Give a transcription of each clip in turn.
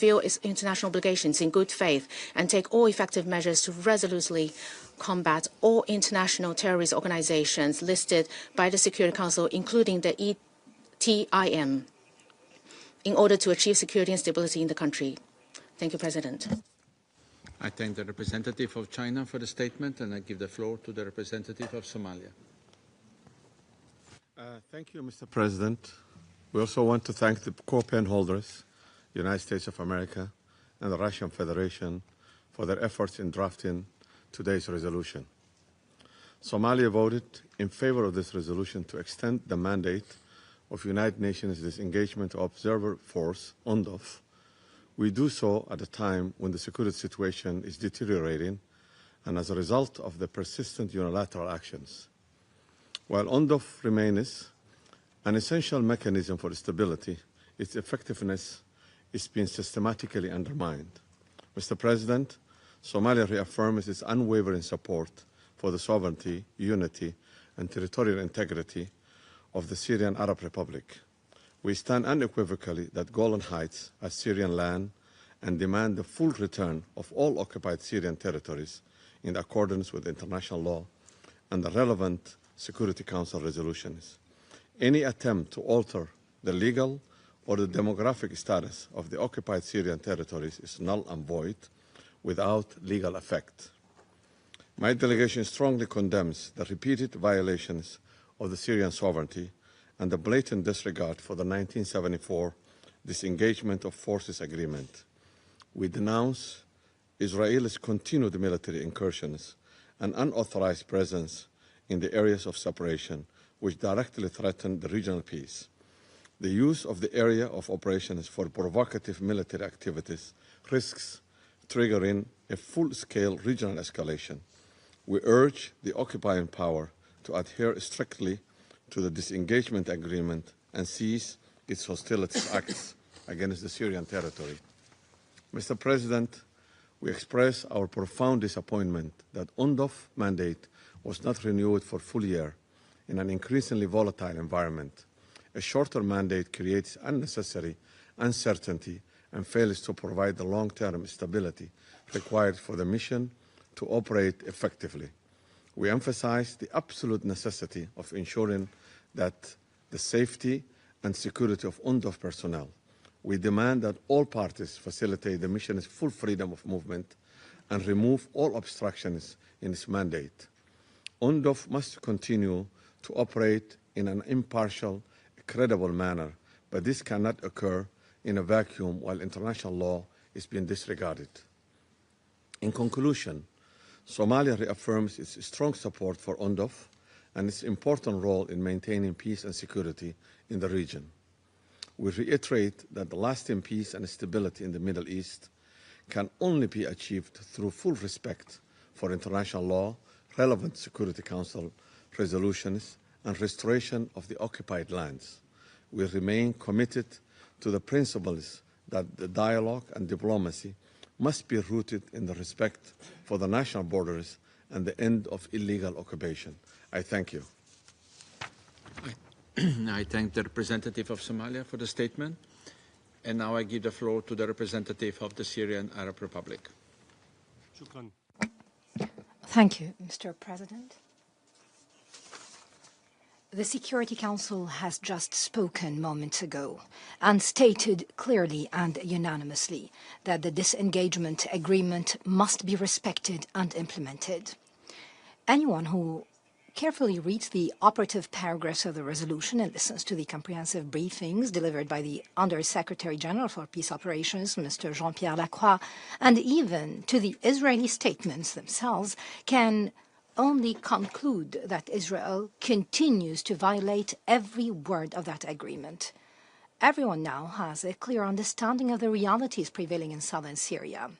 fulfill its international obligations in good faith and take all effective measures to resolutely combat all international terrorist organizations listed by the Security Council, including the ETIM, in order to achieve security and stability in the country. Thank you, President. I thank the representative of China for the statement, and I give the floor to the representative of Somalia. Thank you, Mr. President. We also want to thank the co-pen holders, the United States of America and the Russian Federation, for their efforts in drafting today's resolution. Somalia voted in favor of this resolution to extend the mandate of United Nations Disengagement Observer Force, UNDOF. We do so at a time when the security situation is deteriorating and as a result of the persistent unilateral actions. While UNDOF remains an essential mechanism for stability, its effectiveness is being systematically undermined. Mr. President, Somalia reaffirms its unwavering support for the sovereignty, unity, and territorial integrity of the Syrian Arab Republic. We stand unequivocally that Golan Heights are Syrian land and demand the full return of all occupied Syrian territories in accordance with international law and the relevant Security Council resolutions. Any attempt to alter the legal or the demographic status of the occupied Syrian territories is null and void without legal effect. My delegation strongly condemns the repeated violations of the Syrian sovereignty and the blatant disregard for the 1974 Disengagement of Forces Agreement. We denounce Israel's continued military incursions and unauthorized presence in the areas of separation, which directly threaten the regional peace. The use of the area of operations for provocative military activities risks triggering a full-scale regional escalation. We urge the occupying power to adhere strictly to the disengagement agreement and cease its hostility acts against the Syrian territory. Mr. President, we express our profound disappointment that UNDOF mandate was not renewed for a full year in an increasingly volatile environment. A shorter mandate creates unnecessary uncertainty and fails to provide the long-term stability required for the mission to operate effectively. We emphasize the absolute necessity of ensuring that the safety and security of UNDOF personnel. We demand that all parties facilitate the mission's full freedom of movement and remove all obstructions in its mandate. UNDOF must continue to operate in an impartial, credible manner, but this cannot occur in a vacuum while international law is being disregarded. In conclusion, Somalia reaffirms its strong support for UNDOF and its important role in maintaining peace and security in the region. We reiterate that the lasting peace and stability in the Middle East can only be achieved through full respect for international law, relevant Security Council resolutions, and restoration of the occupied lands. We remain committed to the principles that the dialogue and diplomacy must be rooted in the respect for the national borders and the end of illegal occupation. I thank you. I thank the representative of Somalia for the statement. And now I give the floor to the representative of the Syrian Arab Republic. Thank you, Mr. President. The Security Council has just spoken moments ago and stated clearly and unanimously that the disengagement agreement must be respected and implemented. Anyone who carefully reads the operative paragraphs of the resolution and listens to the comprehensive briefings delivered by the Under-Secretary General for Peace Operations, Mr. Jean-Pierre Lacroix, and even to the Israeli statements themselves, can only conclude that Israel continues to violate every word of that agreement. Everyone now has a clear understanding of the realities prevailing in southern Syria.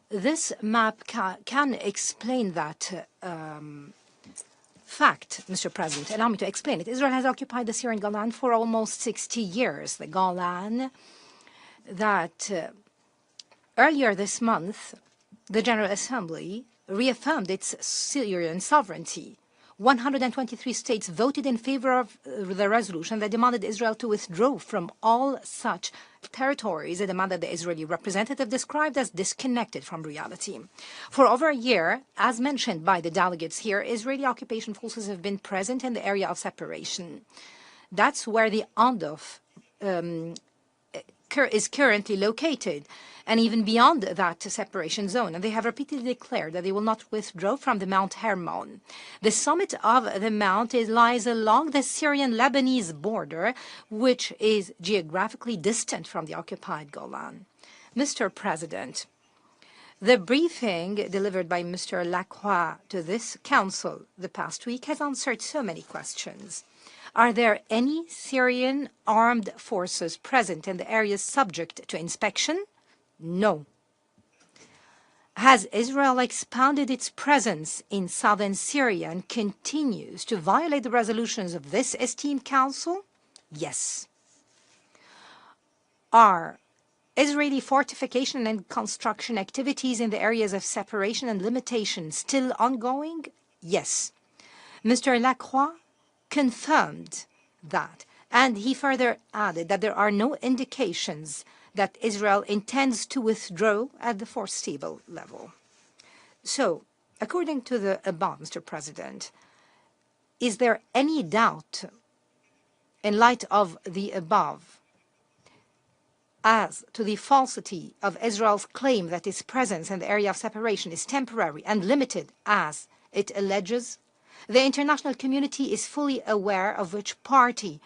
This map can explain that fact, Mr. President. Allow me to explain it. Israel has occupied the Syrian Golan for almost 60 years. The Golan that earlier this month, the General Assembly reaffirmed its Syrian sovereignty. 123 states voted in favor of the resolution that demanded Israel to withdraw from all such territories, a demand that the Israeli representative described as disconnected from reality. For over a year, as mentioned by the delegates here, Israeli occupation forces have been present in the area of separation. That's where the UNDOF is currently located, and even beyond that separation zone. And they have repeatedly declared that they will not withdraw from the Mount Hermon. The summit of the mount lies along the Syrian-Lebanese border, which is geographically distant from the occupied Golan. Mr. President, the briefing delivered by Mr. Lacroix to this council the past week has answered so many questions. Are there any Syrian armed forces present in the areas subject to inspection? No. Has Israel expanded its presence in southern Syria and continues to violate the resolutions of this esteemed council? Yes. Are Israeli fortification and construction activities in the areas of separation and limitation still ongoing? Yes. Mr. Lacroix confirmed that, and he further added that there are no indications that Israel intends to withdraw at the foreseeable level. So, according to the above, Mr. President, is there any doubt, in light of the above, as to the falsity of Israel's claim that its presence in the area of separation is temporary and limited as it alleges? The international community is fully aware of which party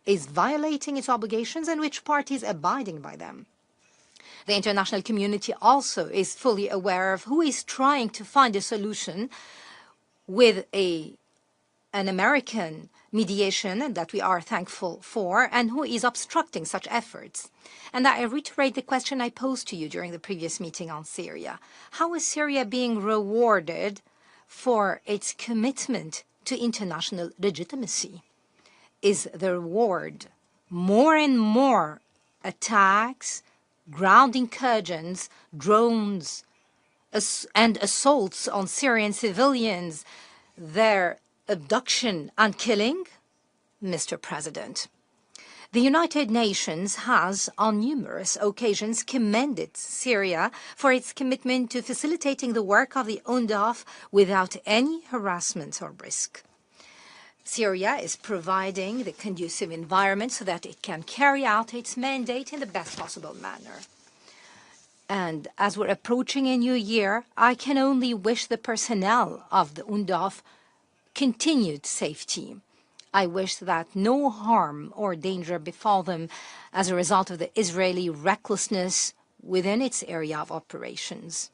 is violating its obligations and which party is abiding by them. The international community also is fully aware of who is trying to find a solution with an American mediation that we are thankful for, and who is obstructing such efforts. And I reiterate the question I posed to you during the previous meeting on Syria. How is Syria being rewarded for its commitment to international legitimacy? Is the reward more and more attacks, ground incursions, drones, and assaults on Syrian civilians, their abduction and killing? Mr. President, the United Nations has, on numerous occasions, commended Syria for its commitment to facilitating the work of the UNDOF without any harassment or risk. Syria is providing the conducive environment so that it can carry out its mandate in the best possible manner. And as we're approaching a new year, I can only wish the personnel of the UNDOF continued safety. I wish that no harm or danger befall them as a result of the Israeli recklessness within its area of operations.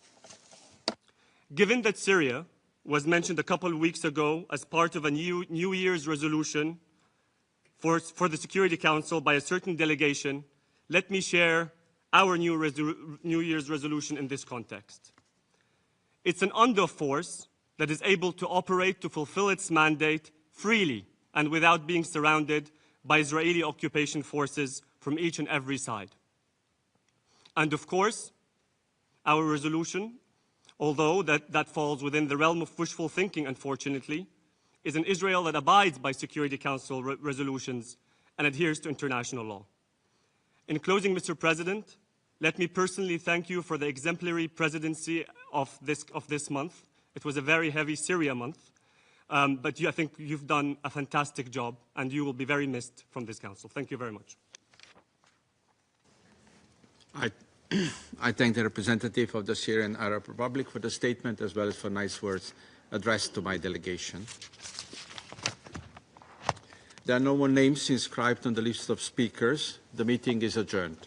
Given that Syria was mentioned a couple of weeks ago as part of a New Year's resolution for the Security Council by a certain delegation, let me share our New Year's resolution in this context. It's an UNDOF force that is able to operate to fulfill its mandate freely and without being surrounded by Israeli occupation forces from each and every side. And of course, our resolution, although that falls within the realm of wishful thinking, unfortunately, is an Israel that abides by Security Council resolutions and adheres to international law. In closing, Mr. President, let me personally thank you for the exemplary presidency of this month. It was a very heavy Syria month, but I think you've done a fantastic job, and you will be very missed from this council. Thank you very much. I thank the representative of the Syrian Arab Republic for the statement, as well as for nice words addressed to my delegation. There are no more names inscribed on the list of speakers. The meeting is adjourned.